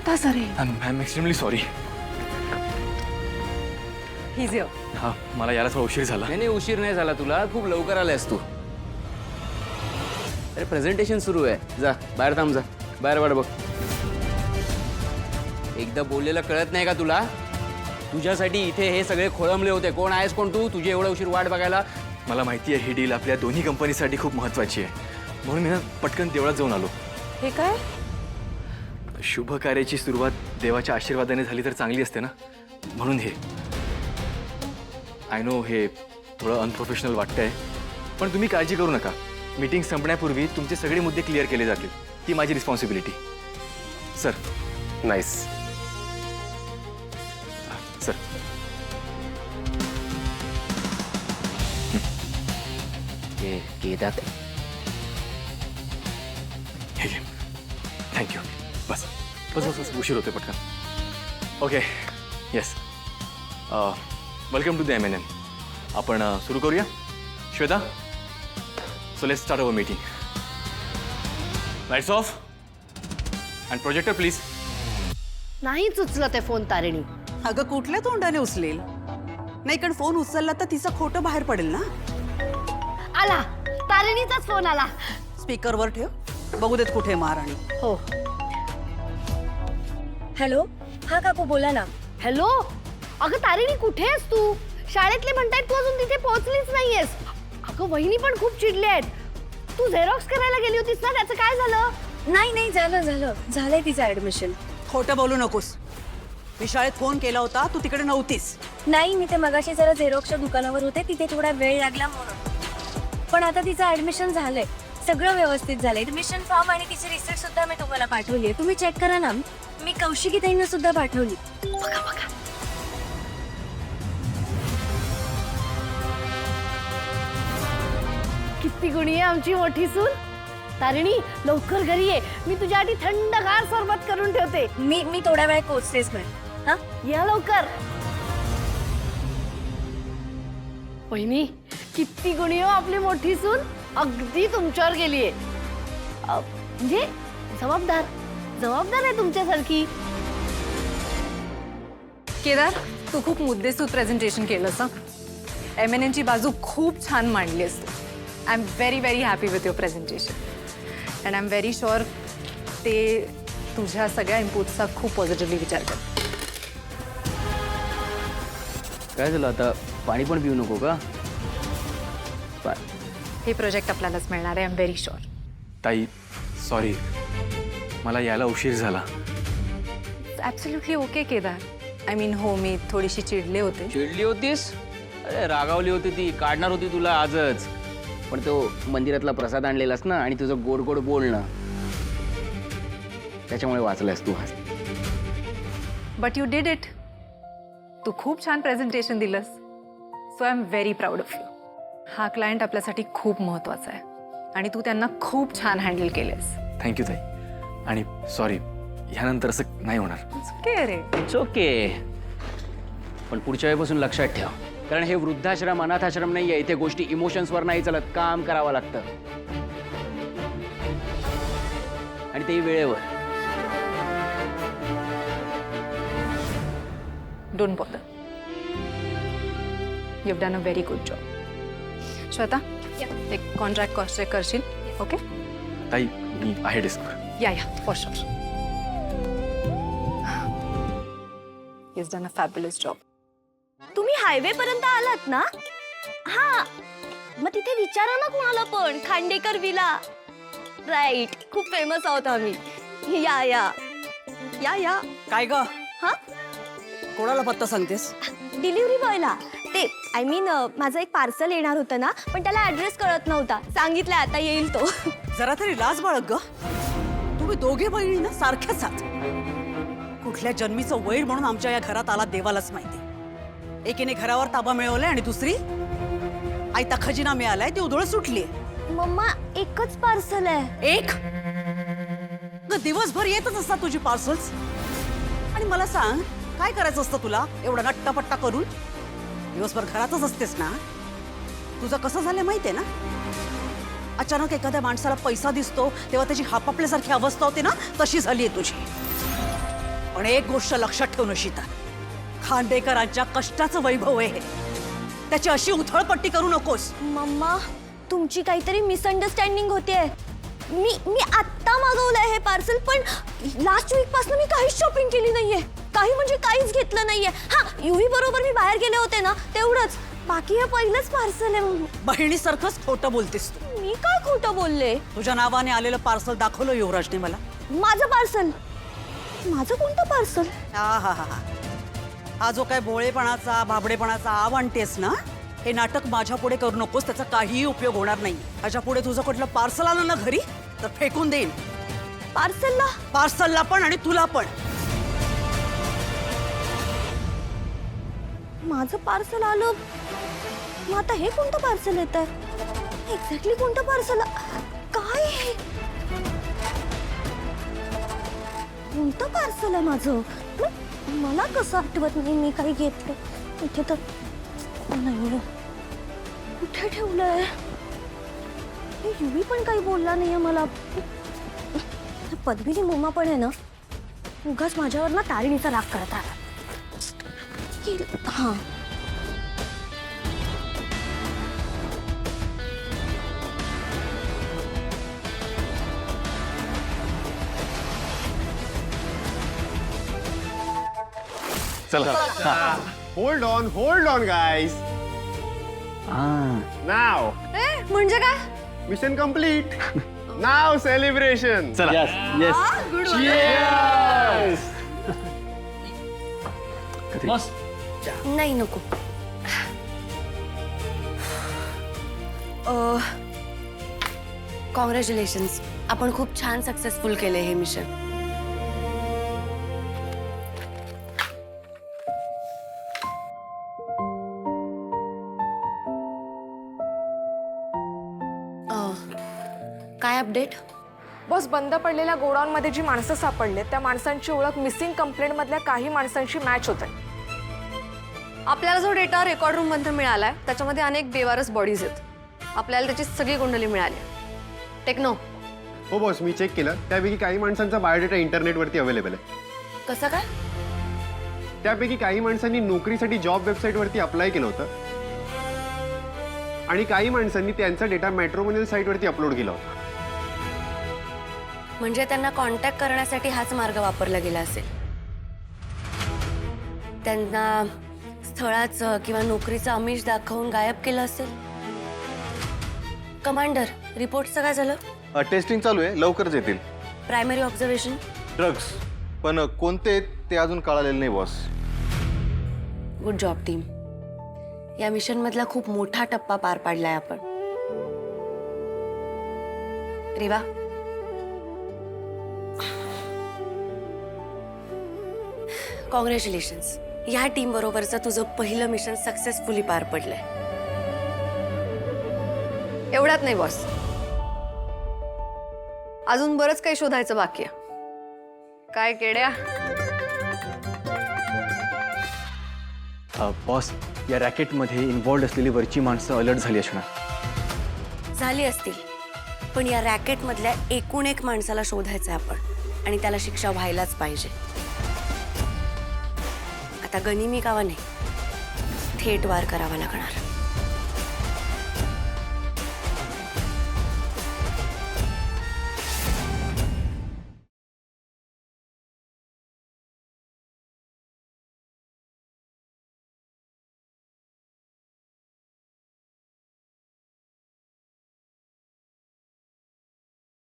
होतास अरे? I am extremely sorry. हा मला यायला थोडा उशीर झाला. नाही उशीर नाही झाला तुला, खूप लवकर आलायस तू. अरे प्रेझेंटेशन सुरू आहे, जा बाहेर थांब, जा बाहेर वाट बघ. एकदा बोललेलं कळत नाही का तुला? तुझ्यासाठी इथे हे सगळे खोळंबले होते. कोण आहेस कोण तू? तुझी एवढा उशीर वाट बघायला? मला माहिती आहे ही डील आपल्या दोन्ही कंपनीसाठी खूप महत्त्वाची आहे, म्हणून मी ना पटकन देवळात जाऊन आलो. हे काय? शुभ कार्याची सुरुवात देवाच्या आशीर्वादाने झाली तर चांगली असते ना, म्हणून हे. आय नो हे थोडं अनप्रोफेशनल वाटतंय, पण तुम्ही काळजी करू नका. मीटिंग संपण्यापूर्वी तुमचे सगळे मुद्दे क्लिअर केले जातील. ती माझी responsibility. Sir. Nice. Sir. Kedar हे घे. थँक्यू. बस बस बस बस उशीर होते पटकन. Okay. Yes. Welcome to the MNN. आपण सुरू करूया. Shweta, so let's start our meeting. Lights off and projector please. नाहीच उचलत आहे फोन तारिणी. अगं कुठल्या तोंडाने उचलेल? नाही, कारण फोन उचलला तर तिचं खोटं बाहेर पडेल ना. आला, तारिणीचाच फोन आला. स्पीकरवर ठेव, बघू देत कुठे महाराणी. हो. हॅलो, हा काकू बोला ना. हॅलो, अगं तारिणी कुठे आहेस तू? शाळेतले म्हणतायत तू अजून तिथे पोहोचलीच नाहीयेस. अगं वहिनी पण खूप चिडले आहेत. तू झेरॉक्स करायला गेली होतीस ना, त्याचं काय झालं? नाही झालंय तिचं ऍडमिशन. खोटं बोलू नकोस. मी शाळेत फोन केला होता, तू तिकडे नव्हतीस. नाही, मी ते मगाशी जरा झेरॉक्सच्या दुकानावर होते, तिथे थोडा वेळ लागला म्हणून. पण आता तिचं ऍडमिशन झालंय, सगळं व्यवस्थित झालंय. ऍडमिशन फॉर्म आणि तिची रिसिप्ट सुद्धा मी तुम्हाला पाठवली. तुम्ही चेक करा ना. मी कौशिकी ताईंना सुद्धा पाठवली. बघा बघा. किती गुणी आहे आमची मोठी सून. तारिणी लवकर घरी ये, मी तुझ्यासाठी थंडगार सरबत करून ठेवते. मी थोड्या वेळात पोहोचतेच पण. हा, या लवकर. वहिनी किती गुणी हो आपली मोठी सून. अगदी तुमच्यावर गेलीये. म्हणजे जबाबदार आहे तुमच्यासारखी. केदार, तू खूप मुद्देसूद प्रेझेंटेशन केलंस. MNN ची बाजू खूप छान मांडलीस तू. I am very happy with your presentation and I am very sure ते तुझ्या सगळ्या इनपुट्सचा खूप पॉझिटिव्हली विचार कर. काय झालं आता? पाणी पण पिऊ नको का? हे प्रोजेक्ट आपल्यालाच मिळणार आहे. I am very sure. ताई सॉरी, मला यायला उशीर झाला. Absolutely okay Kedar. I mean हो, मी थोडीशी चिडले होते. चिडली होतीस? अरे रागावली होती ती, काढणार होती तुला आजच. पण तो मंदिरातला प्रसाद आणलेलास ना, आणि तुझं गोड गोड बोलणं, त्याच्यामुळे वाचलायस तू. But you did it. तू खूप छान प्रेझेंटेशन दिलंस. So I am very proud of you. हा क्लायंट आपल्यासाठी खूप महत्त्वाचा आहे आणि तू त्यांना खूप छान हँडल केलेस. थँक्यू ताई. आणि सॉरी, ह्यानंतर असं नाही होणार. Okay ray. It's okay. पण पुढच्या वेळेपासून लक्षात ठेव, कारण हे वृद्धाश्रम अनाथाश्रम नाही आहे. इथे गोष्टी इमोशन्सवर नाही चालत, काम करावं लागतं, आणि तेही वेळेवर. Don't bother. You have done a very good job. Shweta, एक कॉन्ट्रॅक्ट कॉस्ट चेक करशील? ओके ताई मी आहे डिस्कवर. या for sure. He has done a fabulous job. तुम्ही हायवे पर्यंत आलात ना? हा, मग तिथे विचारा ना कोणाला पण. खांडेकर विला. राईट, खूप फेमस आहोत आम्ही. या. काय ग? हा, कोणाला पत्ता सांगतेस? डिलिव्हरी बॉयला. ते आय मीन माझं एक पार्सल येणार होतं ना, पण त्याला ऍड्रेस कळत नव्हता. सांगितलं आता येईल तो. जरा तरी लाज बाळग ग. तुम्ही दोघे बहिणी ना सारख्याच आहात. कुठल्या जन्मीचं वैर म्हणून आमच्या या घरात आला देवालाच माहिती. एकीने घरावर ताबा मिळवलाय आणि दुसरी आयता खजिना मिळालाय, ती उधळ सुटली. मम्मा, एकच पार्सल आहे. एक दिवसभर येतच असतात तुझी पार्सल्स. आणि मला सांग, काय करायचं असतं तुला एवढा नट्टापट्टा करून? दिवसभर घरातच असतेस ना. तुझं कसं झालं माहितीये ना? अचानक एखाद्या माणसाला पैसा दिसतो तेव्हा त्याची हापापल्यासारखी अवस्था होते ना, तशी झालीये तुझी. पण एक गोष्ट लक्षात ठेव निशिता, खांडेकरांच्या कष्टाचं वैभव आहे हे. त्याची अशी उथळपट्टी करू नकोस. मम्मा तुमची काहीतरी मिसअंडरस्टँडिंग होतीये. मी आत्ता मागवलंय हे पार्सल, पण लास्ट वीक पासून मी काहीच शॉपिंग केली नाहीये. काही म्हणजे काहीच घेतलं नाहीये. हा, युवी बरोबर मी बाहेर गेले होते ना तेवढंच. बाकी हे पहिलंच पार्सल आहे. बहिणीसारखंच खोटं बोलतेस तू. मी काय खोटं बोलले? तुझ्या नावाने आलेलं पार्सल दाखवलं युवराजने मला. माझं पार्सल? माझं कोणतं पार्सल? हा जो काय भोळेपणाचा भाबडेपणाचा आव आणतेस ना, हे नाटक माझ्या पुढे करू नकोस. त्याचा काहीही उपयोग होणार नाही. माझ्या पुढे तुझं कुठलं पार्सल आलं ना घरी तर फेकून देईन. पार्सलला पण आणि तुला पण. माझं पार्सल आलं, मग आता हे कोणतं पार्सल येत आहे? एक्झॅक्टली कोणतं पार्सल? काय हे? कोणतं पार्सल आहे माझं? मला कसं आठवत नाही मी काही घेतलं. इथे तर नाही. कुठे ठेवलंय? हे युवी पण काही बोलला नाहीये मला. पद्मिनी मम्मा पण आहे ना, उगाच माझ्यावर ना तारिणीचा राग करत आला. हा, चला. Hold on, guys. Now, म्हणजे काय? mission complete. Now celebration. चला. Cheers. नाही नको. कॉंग्रॅच्युलेशन्स, आपण खूप छान सक्सेसफुल केले हे मिशन. काय अपडेट? बॉस, बंद पडलेल्या गोडाऊनमध्ये जी माणसं सापडले त्या माणसांची ओळख मिसिंग कंप्लेंटमधल्या काही माणसांशी मॅच होत आहे. आपल्याला जो डेटा रेकॉर्ड रूम मधून मिळालाय त्याच्यामध्ये अनेक बेवारस बॉडीज आहेत. आपल्याला त्याची सगळी कुंडली मिळाली. टेक्नो, हो बॉस, मी चेक केलं. त्यापैकी काही माणसांचा बायोडेटा इंटरनेटवरती अवेलेबल आहे. कसं काय? त्यापैकी काही माणसांनी नोकरीसाठी जॉब वेबसाईटवरती अप्लाय केलं होतं आणि काही माणसांनी त्यांचा डेटा मॅट्रोमोनियल साईटवरती अपलोड केला होता. म्हणजे त्यांना कॉन्टॅक्ट करण्यासाठी हाच मार्ग वापरला गेला असेल. त्यांना स्थळाचं किंवा नोकरीचं आमिष दाखवून गायब केलं असेल. कमांडर, रिपोर्टचं काय झालं? टेस्टिंग चालू आहे, लवकरच येतील. Primary observation? ड्रग्स, पण कोणते ते अजून कळालेलं नाही बॉस. Good job team. या मिशन मधला खूप मोठा टप्पा पार पाडलाय आपण. रेवा, कॉंग्रॅच्युलेशन्स. या टीम बरोबरचं तुझं पहिलं मिशन सक्सेसफुली पार पडलंय. एवढ्यात नाही बॉस, अजून बरंच काही शोधायचं बाकी आहे. काय केड्या? बॉस, या रॅकेटमध्ये इन्व्हॉल्ड असलेली वरची माणसं अलर्ट झाली असणार. झाली असतील, पण या रॅकेटमधल्या एकूण एक माणसाला शोधायचंय आपण आणि त्याला शिक्षा व्हायलाच पाहिजे. आता गनिमी कावा नाही, थेट वार करावा लागणार.